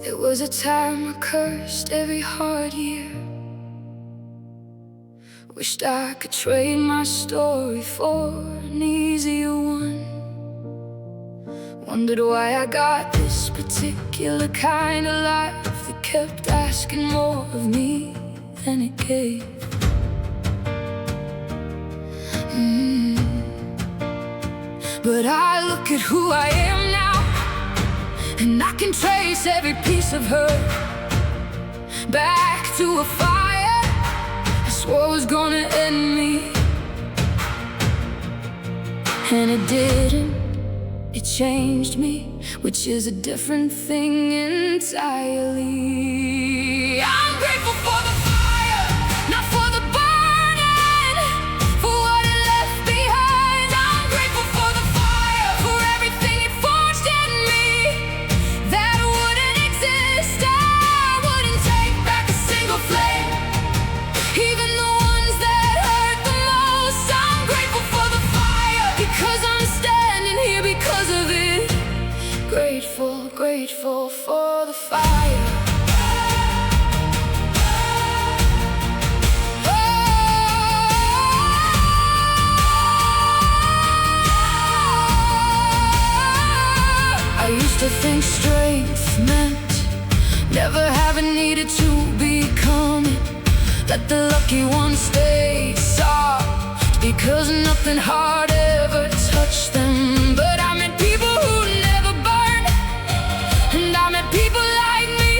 There was a time I cursed every hard year. Wished I could trade my story for an easier one. Wondered why I got this particular kind of life that kept asking more of me than it gave. But I look at who I am now, and I can trace every piece of her back to a fire I swore was gonna end me. And it didn't, it changed me, which is a different thing entirely. I'm grateful for the fire, not for the burning, for what it left behind. I'm grateful for the fire, for everything it forged in me that wouldn't exist. I wouldn't take back a single flame, even the ones that hurt the most. I'm grateful for the fire, because I'm standing here because of it. Grateful, grateful for the fire. I used to think strength meant never having needed to become it. Let the lucky ones stay soft, because nothing hard ever touched them. But I met people who never burn, and I met people like me,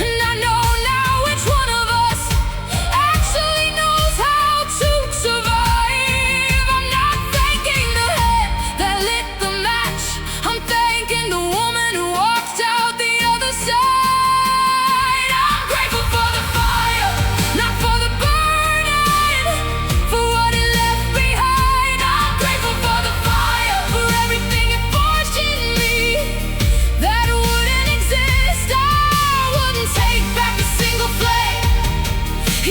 and I know now which one of us actually knows how to survive. I'm not thanking the head that lit the match, I'm thanking the woman who walked out the other side. I'm grateful for the fire, not for the burning, for what it left behind. I'm grateful for the fire, for everything it forged in me that wouldn't exist. I wouldn't take back a single flame,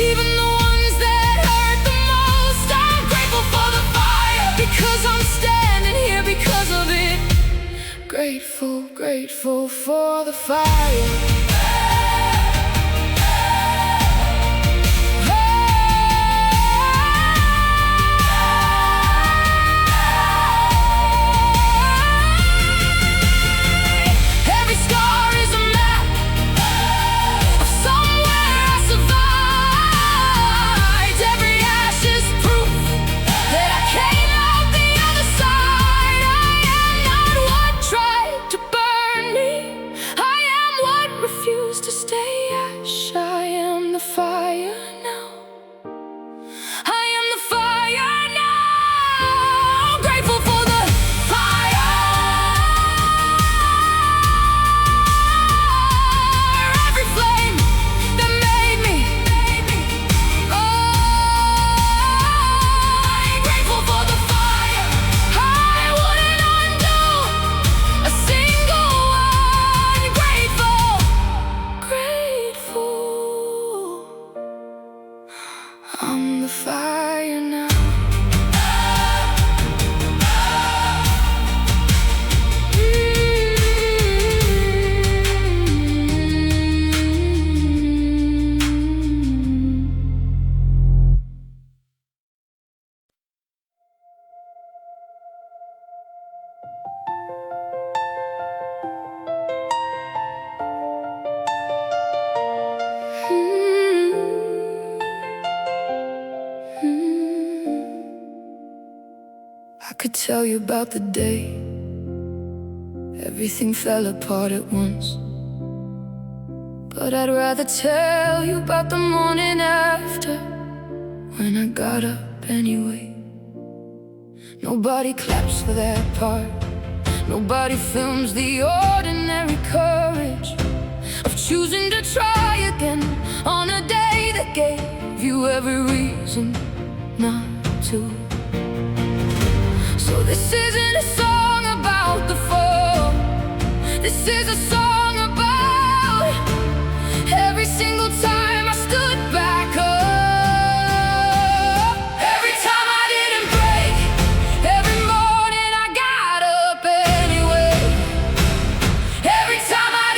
even the ones that hurt the most. I'm grateful for the fire, because I'm standing here because of it. Grateful, grateful for the fire. Every scar is a map of somewhere I survived. Every ash is proof that I came out the other side. I am not what tried to burn me, I am what refused to stay ash. I am the fire now, I am the fire now. Grateful for the fire, every flame that made me. I'm grateful for the fire, I wouldn't undo a single one. Grateful, grateful, I'm the fire now. I could tell you about the day everything fell apart at once, but I'd rather tell you about the morning after, when I got up anyway. Nobody claps for that part, nobody films the ordinary courage of choosing to try again on a day that gave you every reason not to. So this isn't a song about the fall, this is a song about every single time I stood back up. Every time I didn't break, every morning I got up anyway. Every time I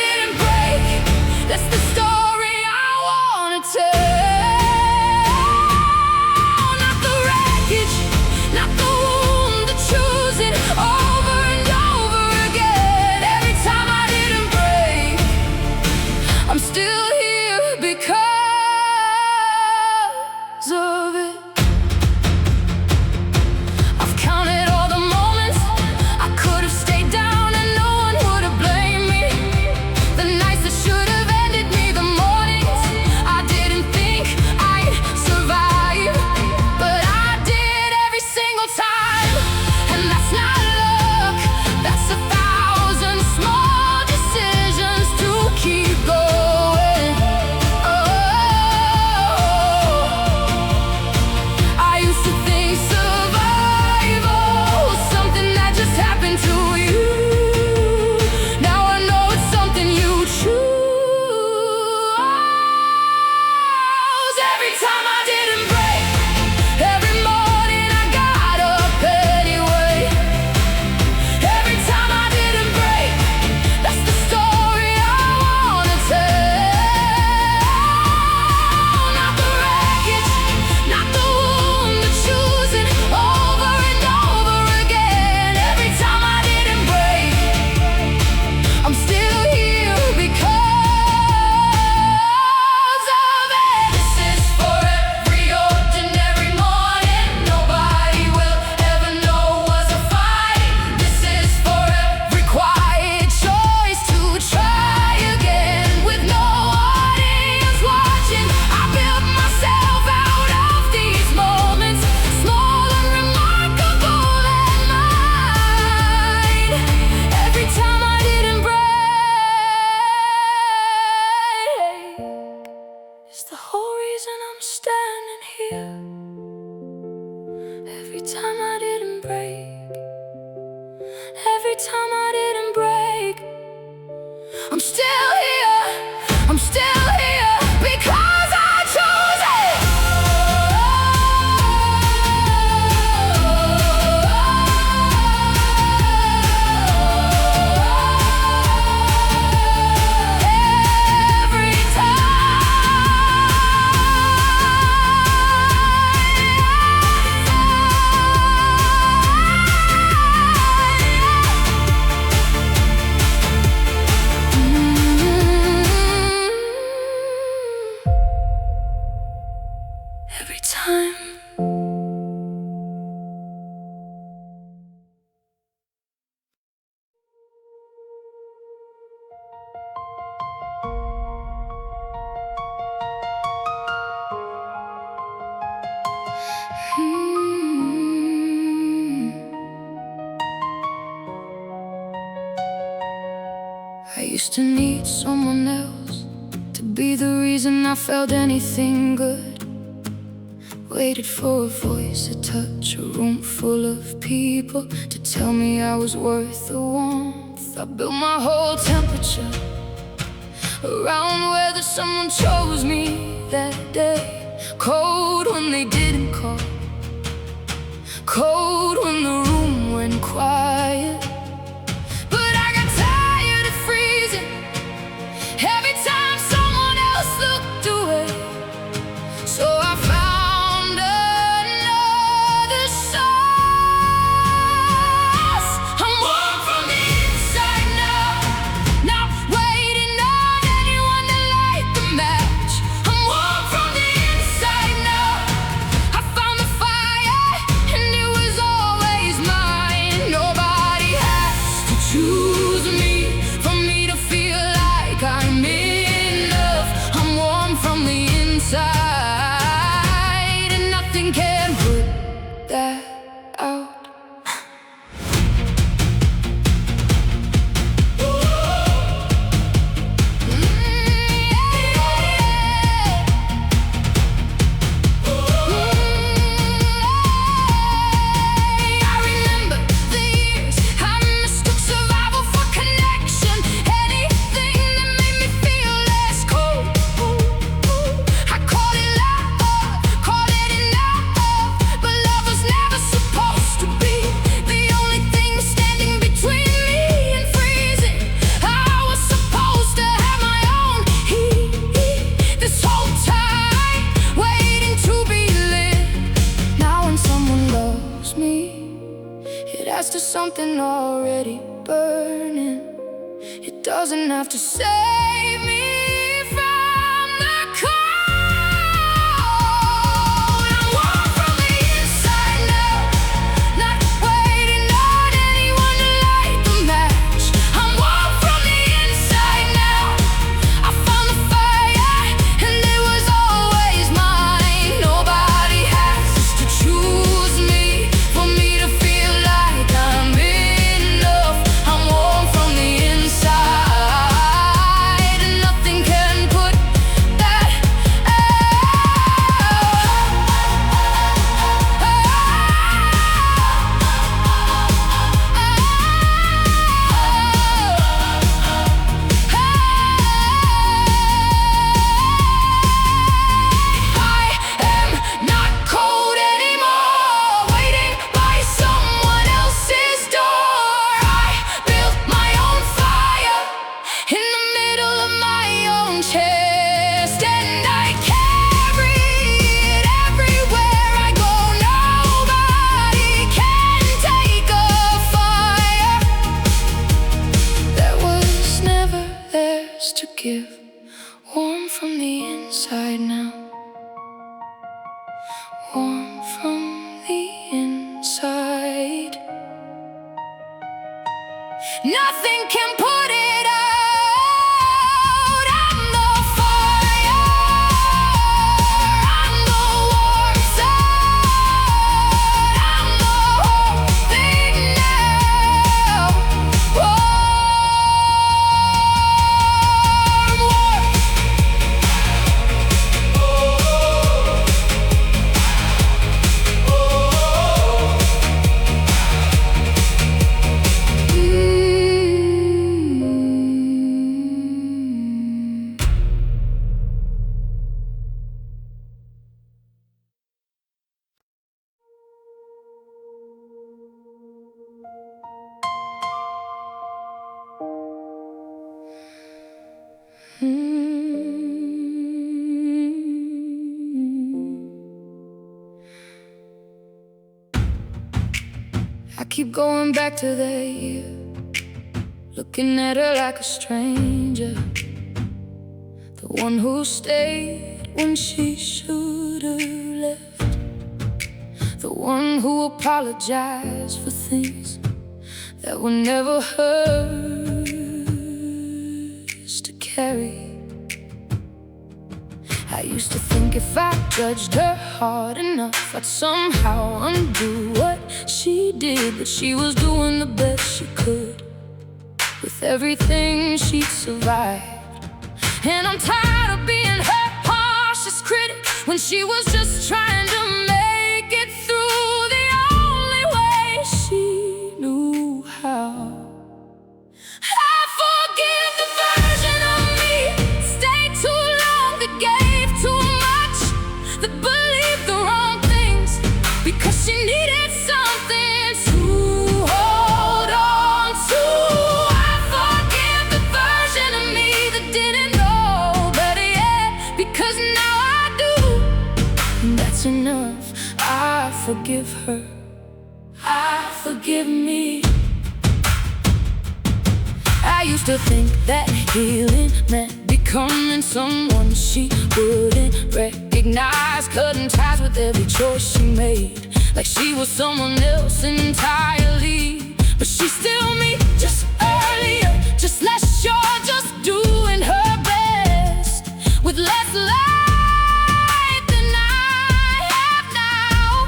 I used to need someone else to be the reason I felt anything good. Waited for a voice, a touch, a room full of people to tell me I was worth the warmth. I built my whole temperature around whether someone chose me that day. Cold when they didn't call, cold when the room went quiet. But I got tired of freezing every time someone else looked away. So I found another source. I'm warm from the inside now, not waiting on anyone to light the match. I'm warm from the inside now. I found the fire and it was always mine. Nobody has to choose me for me to feel like I'm enough. I'm warm from the inside, and nothing can put that out. I remember the years I mistook survival for connection. Anything that made me feel less cold. I called it love, called it enough. But love was never supposed to be the only thing standing between me and freezing. I was supposed to have my own heat this whole time, waiting to be lit. Now when someone loves me, it adds to something already burning. It doesn't have to save me from the cold. I'm warm from the inside now, not waiting on anyone to light the match. I'm warm from the inside now. I found the fire and it was always mine. Nobody has to choose me for me to feel like I'm enough. I'm warm from the inside, and nothing can put that I am not cold anymore, waiting by someone else's door. I built my own fire in the middle of my own chest, and I carry it everywhere I go. Nobody can take a fire that was never theirs to give. Warm from the inside now, warm from the inside. Nothing can put it out. I'm the fire, I'm the warm side, I'm the whole thing now. Warm, warm. I keep going back to that year, looking at her like a stranger, the one who stayed when she should have left, the one who apologized for things that were never hers to carry. I used to think if I judged her hard enough, I'd somehow undo what she did, but she was doing the best she could with with everything she survived. And I'm tired of being her harshest critic when she was just trying to make it through the only way she knew how. I forgive the version of me that stayed too long, that gave too much, that believed the wrong things because she needed something to hold on to. I forgive the version of me that didn't know better yet, because now I do, and that's enough. I forgive her. I forgive me. I used to think that healing meant becoming someone she wouldn't recognize, cutting ties with every choice she made, like she was someone else entirely. But she's still me, just earlier, just less sure, just doing her best, with less light than I have now.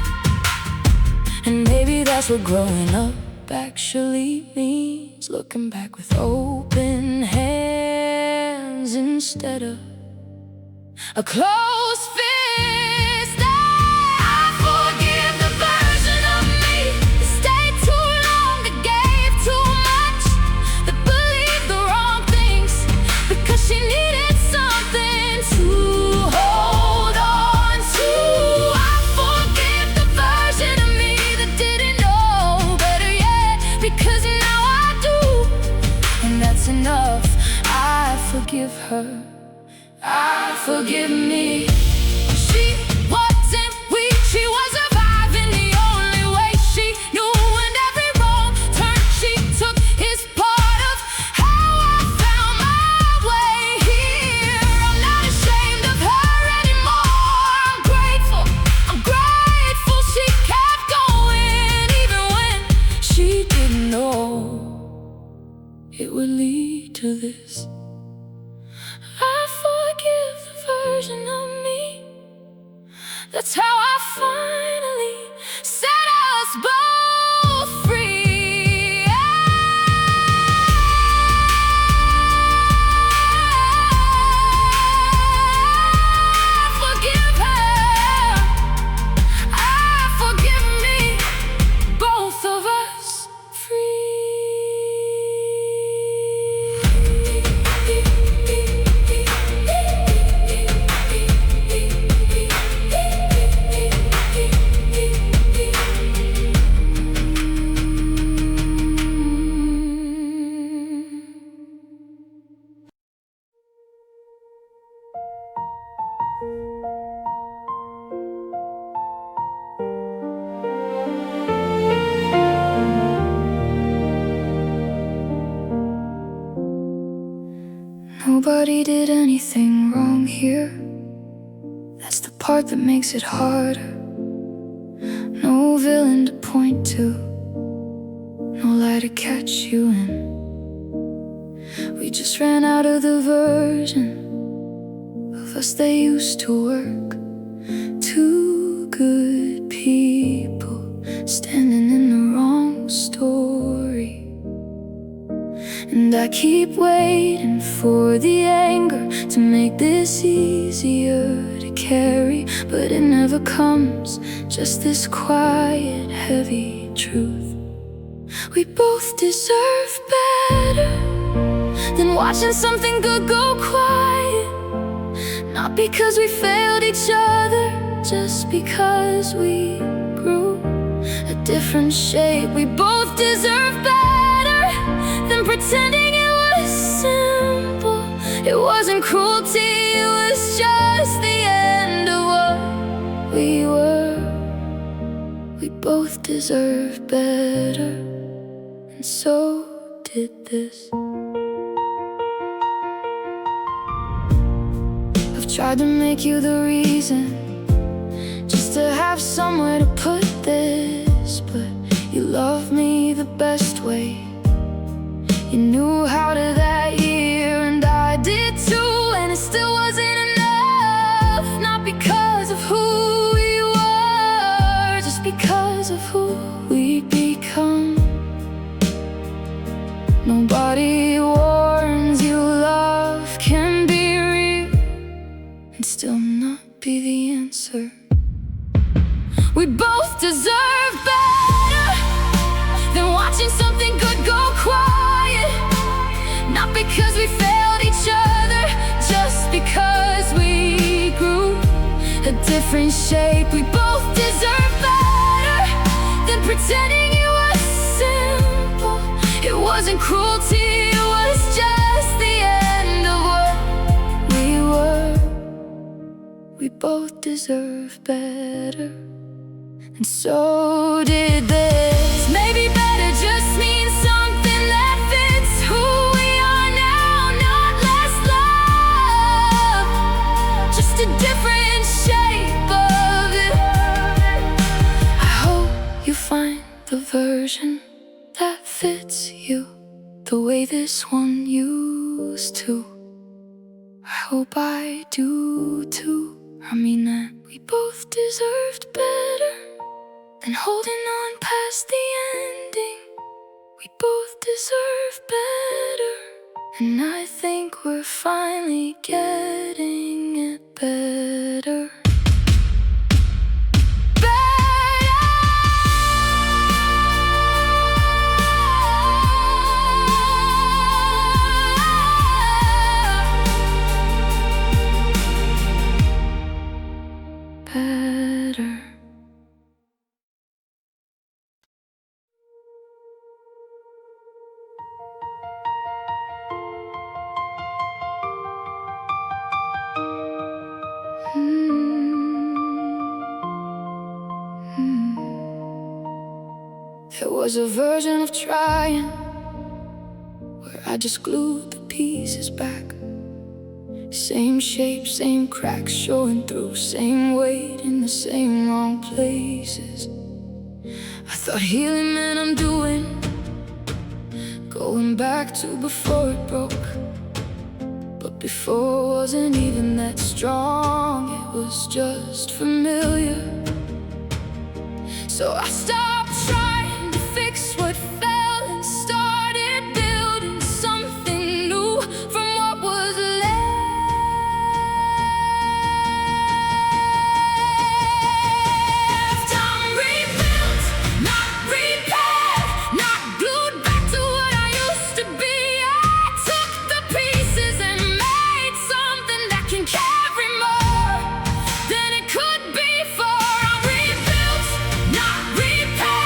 And maybe that's what growing up actually means, looking back with open hands instead of a closed fist. I forgive the version of me that stayed too long, that gave too much, that believed the wrong things because she needed something to hold on to. I forgive the version of me that didn't know better yet, because now I do, and that's enough. I forgive her. I forgive me. She wasn't weak, she was surviving the only way she knew, and every wrong turn she took is part of how I found my way here. I'm not ashamed of her anymore. I'm grateful she kept going, even when she didn't know it would lead to this. I forgive the version of me. That's how I finally set us both free. I forgive her. I forgive me. Both of us free. Nobody did anything wrong here. That's the part that makes it harder. No villain to point to, no lie to catch you in. We just ran out of the version of us that used to work. Two good people standing in the wrong story. And I keep waiting for the anger to make this easier to carry, but it never comes, just this quiet, heavy truth. We both deserve better than watching something good go quiet. Not because we failed each other, just because we grew a different shape. We both deserve better than pretending it was simple. It wasn't cruelty, it was just the end of what we were. We both deserve better, and so did this. I've tried to make you the reason, just to have somewhere to put this, but you love me the best way. You knew how to that year, and I did too, and it still wasn't enough. Not because of who we were, just because of who we'd become. Nobody answer. We both deserve better than watching something good go quiet. Not because we failed each other, just because we grew a different shape. We both deserve better than pretending it was simple. It wasn't cruelty, it was just the end of what we were. We both deserve better, and so did this. Maybe better just means something that fits who we are now, not less love, just a different shape of it. I hope you find the version that fits you the way this one used to. I hope I do too. I mean that we both deserved better than holding on past the ending. We both deserve better, and I think we're finally getting it better. Better. There was a version of trying where I just glued the pieces back. Same shape, same cracks showing through, same weight in the same wrong places. I thought healing meant undoing, going back to before it broke. But before wasn't even that strong, it was just familiar. So I stopped trying to fix what fell and started building something new from what was left. I'm rebuilt, not repaired, not glued back to what I used to be. I took the pieces and made something that can carry more than it could be. For I'm rebuilt, not repaired.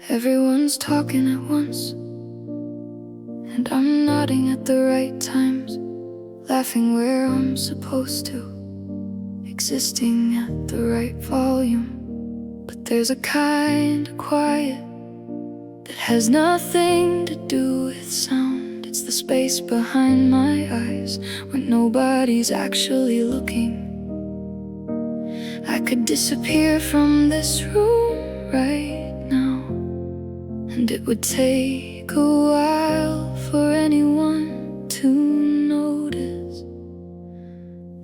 Everyone's talking at once, and I'm nodding at the right times, laughing where I'm supposed to, existing at the right volume. But there's a kind of quiet that has nothing to do with sound. It's the space behind my eyes when nobody's actually looking. I could disappear from this room right now, and it would take a while for anyone to notice.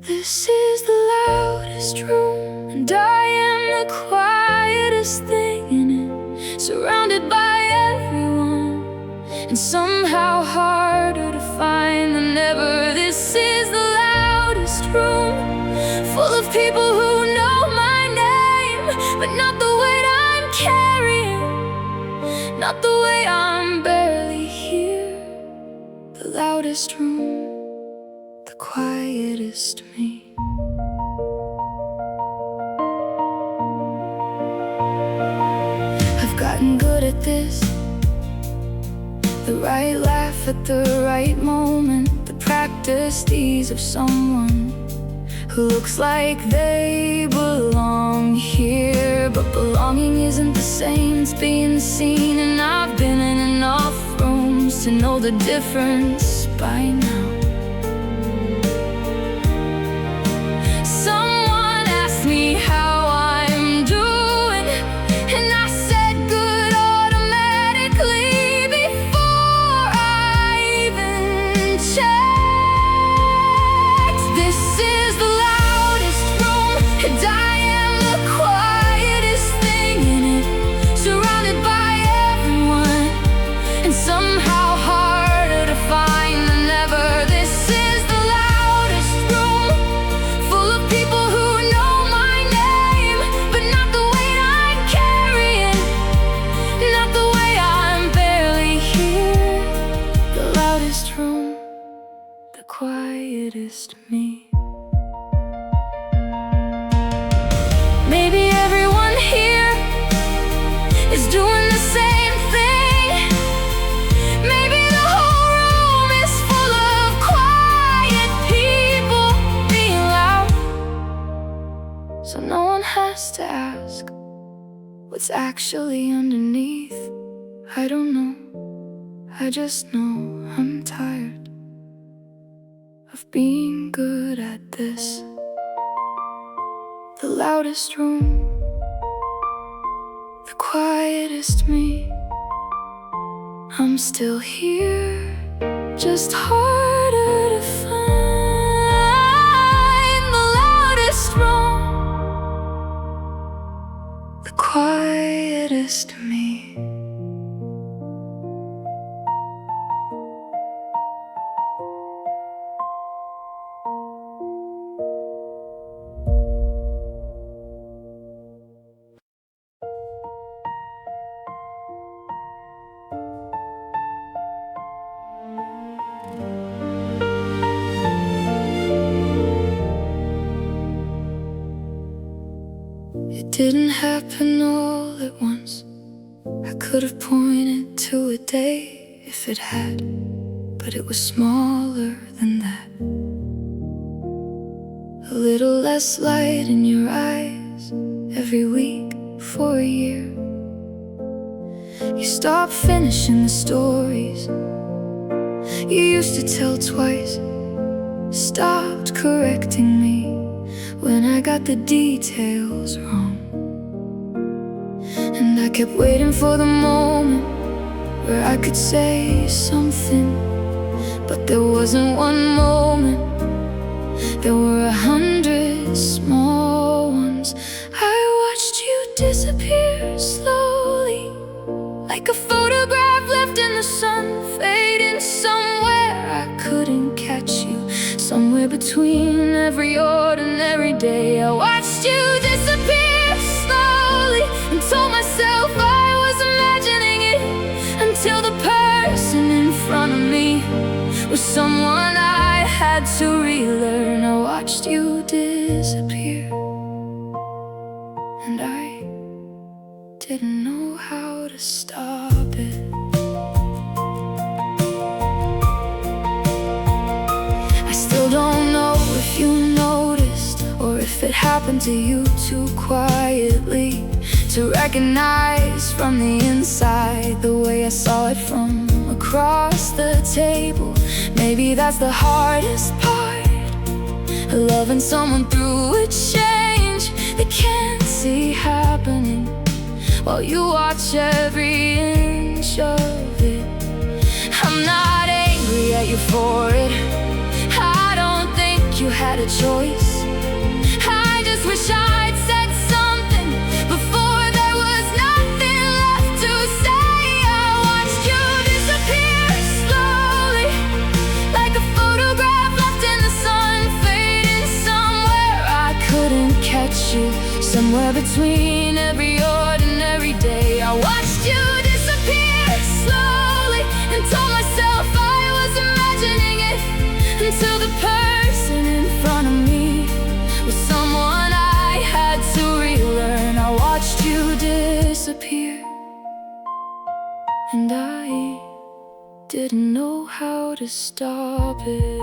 This is the loudest room, and I am the quietest thing in it, surrounded by everyone, and somehow harder to find than ever. This is the loudest room, full of people who know my name, but not the weight I'm carrying, not the way I'm barely here. The loudest room, the quietest me. I've gotten good at this, the right laugh at the right moment, the practiced ease of someone who looks like they belong here. But belonging isn't the same as being seen, and I've been in enough rooms to know the difference by now. Someone asked me how I'm doing, and I said good automatically before I even checked. This is the loudest room, and I am the quietest thing in it, surrounded by everyone, and somehow harder to find than ever. This is the loudest room, full of people who know my name, but not the weight I'm carrying, not the way I'm barely here. The loudest room, the quietest me. Maybe everyone here is doing the same thing. Maybe the whole room is full of quiet people being loud, so no one has to ask what's actually underneath. I don't know, I just know I'm tired of being good at this. The loudest room, the quietest me. I'm still here, just harder to find. The loudest room, the quietest me. It didn't happen all at once. I could have pointed to a day if it had, but it was smaller than that. A little less light in your eyes every week for a year. You stopped finishing the stories you used to tell twice, stopped correcting me when I got the details wrong. And I kept waiting for the moment where I could say something, but there wasn't one moment, there were 100 small ones. I watched you disappear slowly, like a photograph left in the sun, fading somewhere I couldn't catch you, somewhere between every ordinary day. I watched you disappear slowly and told myself I was imagining it, until the person in front front of me was someone I had to relearn. I watched you disappear, and I didn't know how to stop it. I still don't know if you noticed, or if it happened to you too quietly to recognize from the inside the way I saw it from across the table. Maybe that's the hardest part, loving someone through a change they can't see happening, while you watch every inch of it. I'm not angry at you for it, I don't think you had a choice. I just wish I'd said something before there was nothing left to say. I watched you disappear slowly, like a photograph left in the sun, fading somewhere I couldn't catch you, somewhere between every ordinary day. I watched you disappear slowly and told myself I was imagining it, until the person in front of me was someone I had to relearn. I watched you disappear, and I didn't know how to stop it.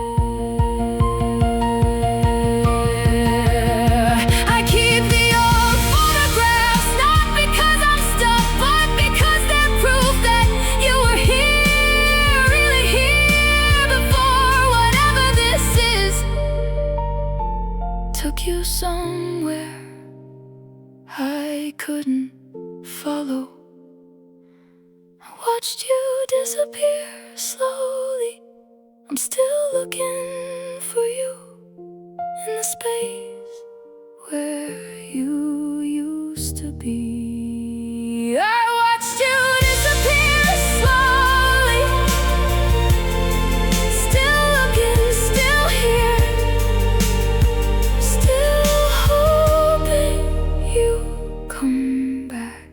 Took you somewhere I couldn't follow. I watched you disappear slowly. I'm still looking for you in the space where you used to be. I watched you disappear slowly, still looking, still here, come back.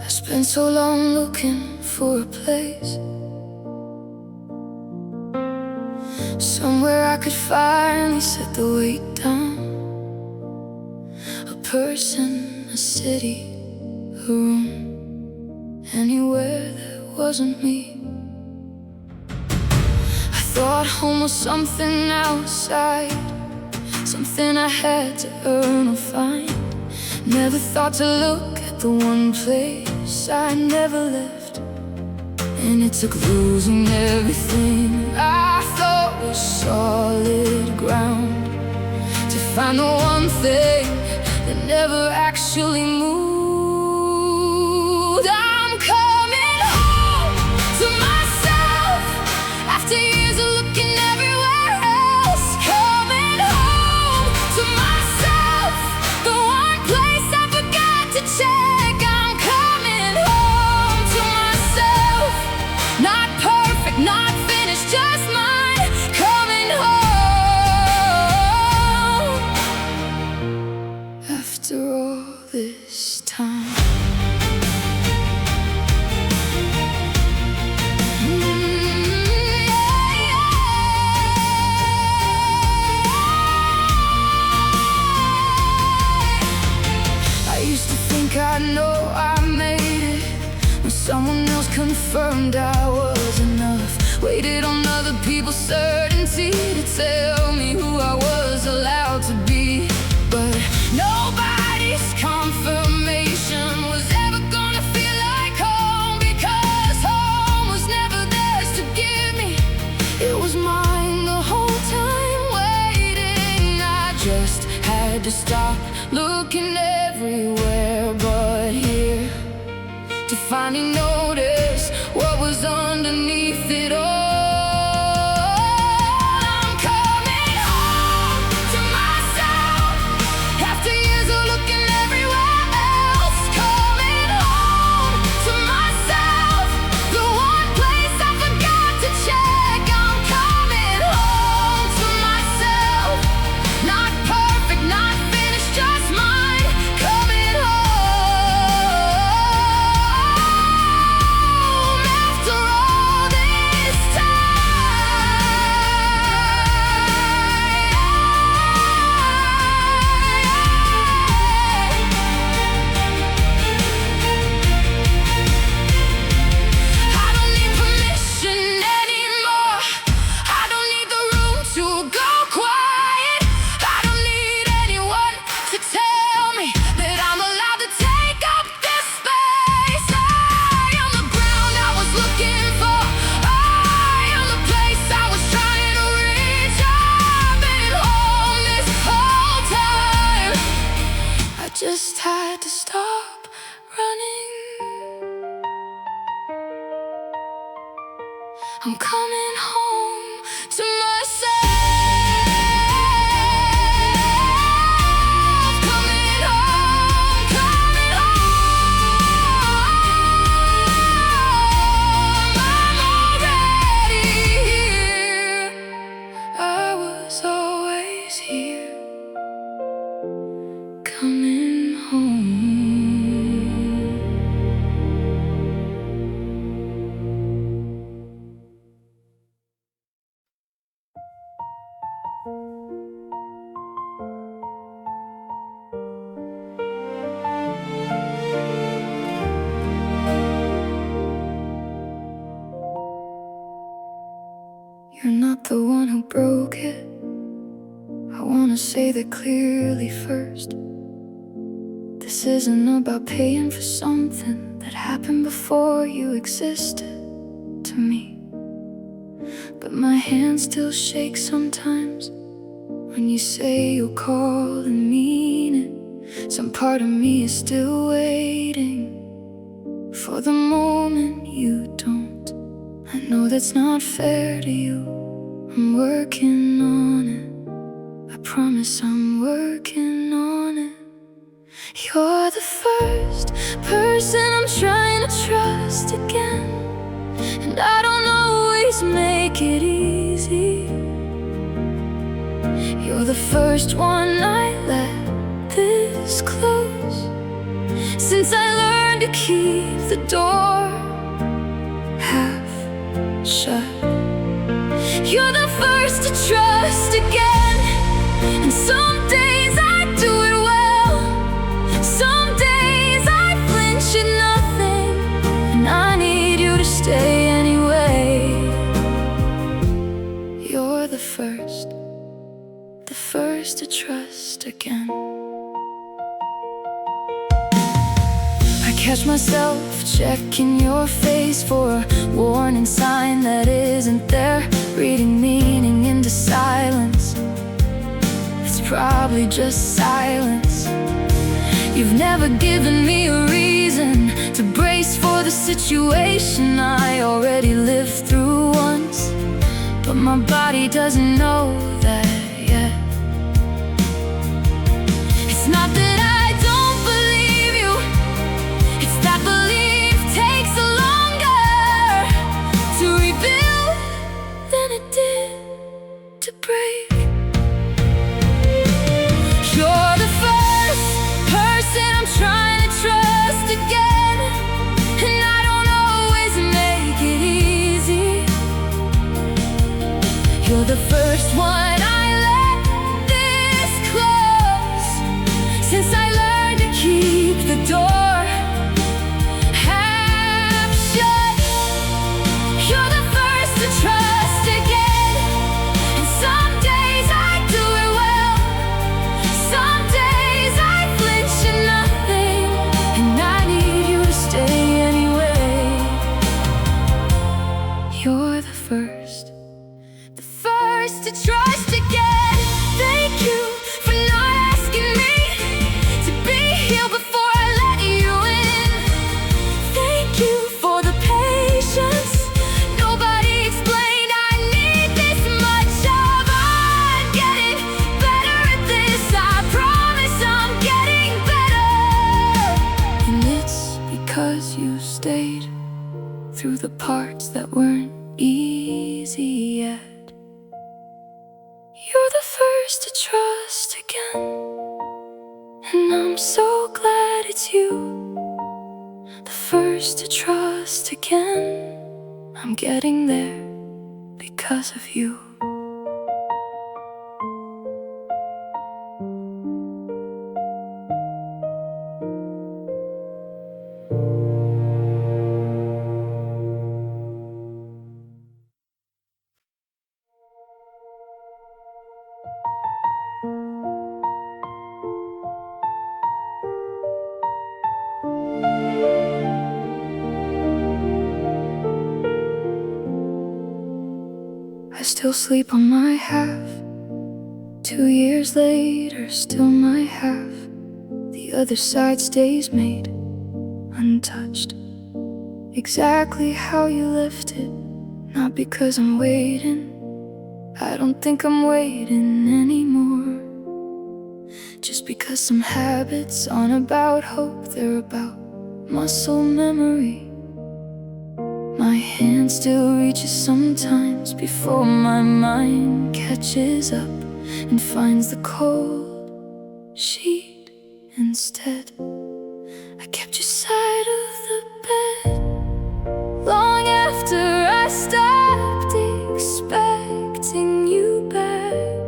I spent so long looking for a place, somewhere I could finally set the weight down. A person, a city, a room, anywhere that wasn't me. I thought home was something outside, something I had to earn or find. Never thought to look at the one place I never left, and it took losing everything I thought was solid ground to find the one thing that never actually moved. I'm coming home to myself after years of looking everywhere else. Coming home to myself, the one place I forgot to check. I'm coming home to myself, not perfect, not finished, just mine. Coming home after all this time. I used to think I know I made it when someone else confirmed I was enough. Waited on other people's certainty to tell me who I was allowed to be, but nobody's confirmation was ever gonna feel like home, because home was never theirs to give me. It was mine the whole time, waiting. I just had to stop looking everywhere but here. to finally notice what was underneath it all. I'm coming home to myself after years of looking everywhere else. Coming home to myself, the one place I forgot to check. I'm coming home to myself, not perfect, not finished, just mine. Coming home after all this I don't need permission anymore. I don't need the room to go quiet. I don't need anyone to tell me that I'm allowed to take up this space. I am the ground I was looking for. I am the place I was trying to reach. I've been home this whole time. I just had to stop running. I'm coming home to myself. Coming home, coming home. I'm already here. I was always here. Coming home. You're not the one who broke it. I wanna say that clearly first. This isn't about paying for something that happened before you existed to me. But my hand still shakes sometimes when you say you'll call and mean it. Some part of me is still waiting for the moment you don't. I know that's not fair to you. I'm working on it. I promise I'm working on it. You're the first person I'm trying to trust again, and I don't always make it easy. You're the first one I let this close since I learned to keep the door half shut. You're the first to trust again, and some days I do it well. Some days I flinch at nothing, and I need you to stay anyway. You're the first to trust again. I catch myself checking your face for a warning sign that isn't there, reading meaning into silence. It's probably just silence. You've never given me a reason to brace for the situation I already lived through once, but my body doesn't know that yet. It's not that I don't believe you, it's that belief takes longer to rebuild than it did to break. You're the first person I'm trying to trust again, and I don't always make it easy. You're the first one I let this close since I learned to keep the door half shut. You're the first to trust again, and some days I do it well. Some days I flinch at nothing, and I need you to stay anyway. You're the first to trust again. through the parts that weren't easy yet. You're the first to trust again, and I'm so glad it's you. The first to trust again. I'm getting there because of you. I still sleep on my half. 2 years later, still my half. The other side stays made untouched, exactly how you left it. Not because I'm waiting, I don't think I'm waiting anymore. Just because some habits aren't about hope, they're about muscle memory. My hand still reaches sometimes before my mind catches up and finds the cold sheet instead. I kept your side of the bed long after I stopped expecting you back.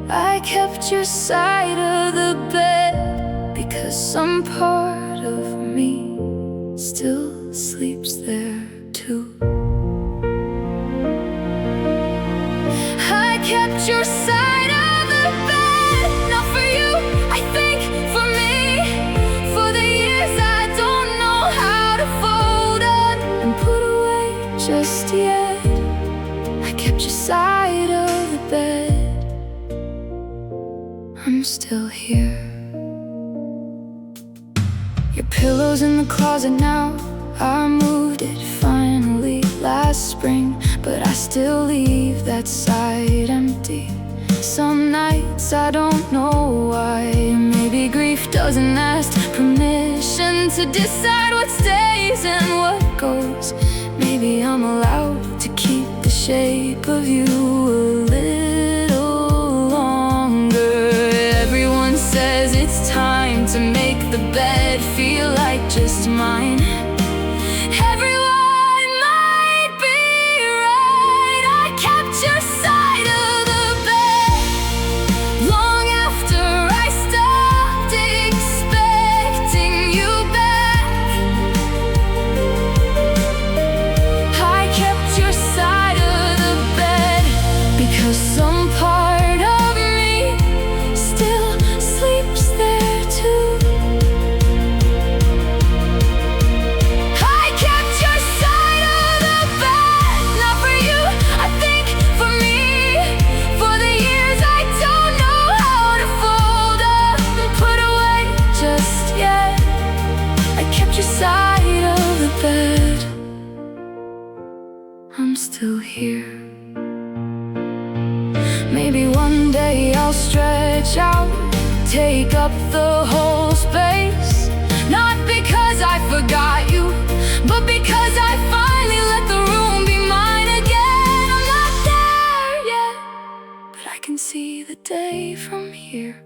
I kept your side of the bed because some part of me still sleeps there too. I kept your side of the bed, not for you, I think for me. For the years I don't know how to fold up and put away just yet. I kept your side of the bed. I'm still here. Your pillow's in the closet now. I moved it finally last spring, but I still leave that side empty. Some nights I don't know why. Maybe grief doesn't ask permission to decide what stays and what goes. Maybe I'm allowed to keep the shape of you a little longer. Everyone says it's time to make the bed feel like just mine. Everyone might be right. I kept your side of the bed long after I stopped expecting you back. I kept your side of the bed because some part of me still sleeps there too. Side of the bed, I'm still here. Maybe one day I'll stretch out, take up the whole space. Not because I forgot you, but because I finally let the room be mine again. I'm not there yet, but I can see the day from here,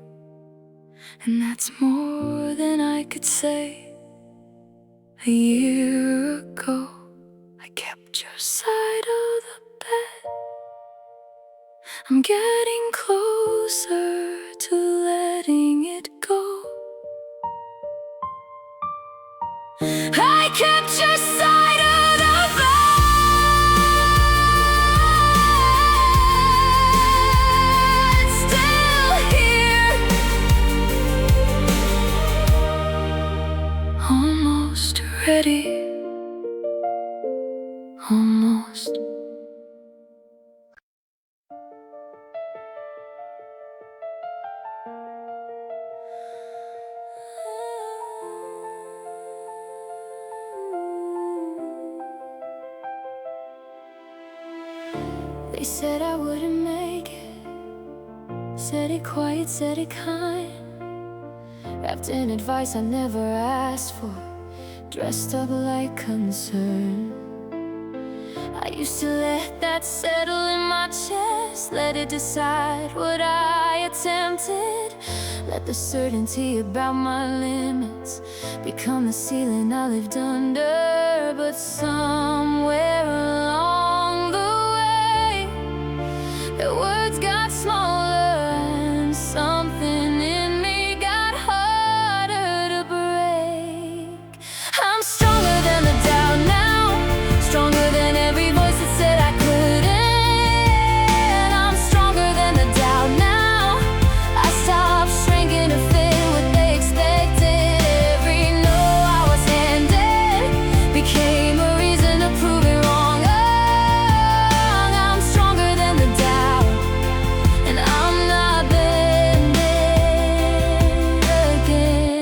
and that's more than I could say. A year ago, I kept your side of the bed. I'm getting closer to letting it go. I kept your side of the bed, still here, almost ready, almost. They said I wouldn't make it, said it quiet, said it kind, wrapped in advice I never asked for. dressed up like concern. I used to let that settle in my chest, let it decide what I attempted. Let the certainty about my limits become the ceiling I lived under. But somewhere along the way, the words got smaller and something in me got harder to break. I'm stronger than the doubt now, stronger than every voice that said I couldn't. I'm stronger than the doubt now. I stopped shrinking to fit what they expected. Every no I was handed became a reason to prove it wrong. I'm stronger than the doubt, and I'm not bending again.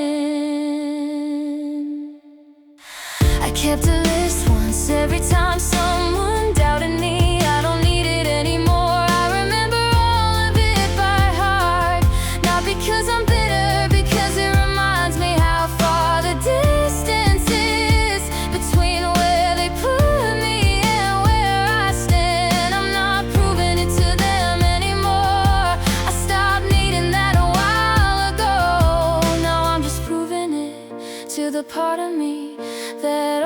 I kept a list once every time someone doubted me. I don't need it anymore. I remember all of it by heart. Not because I'm bitter, because it reminds me how far the distance is between where they put me and where I stand. I'm not proving it to them anymore. I stopped needing that a while ago. Now I'm just proving it to the part of me that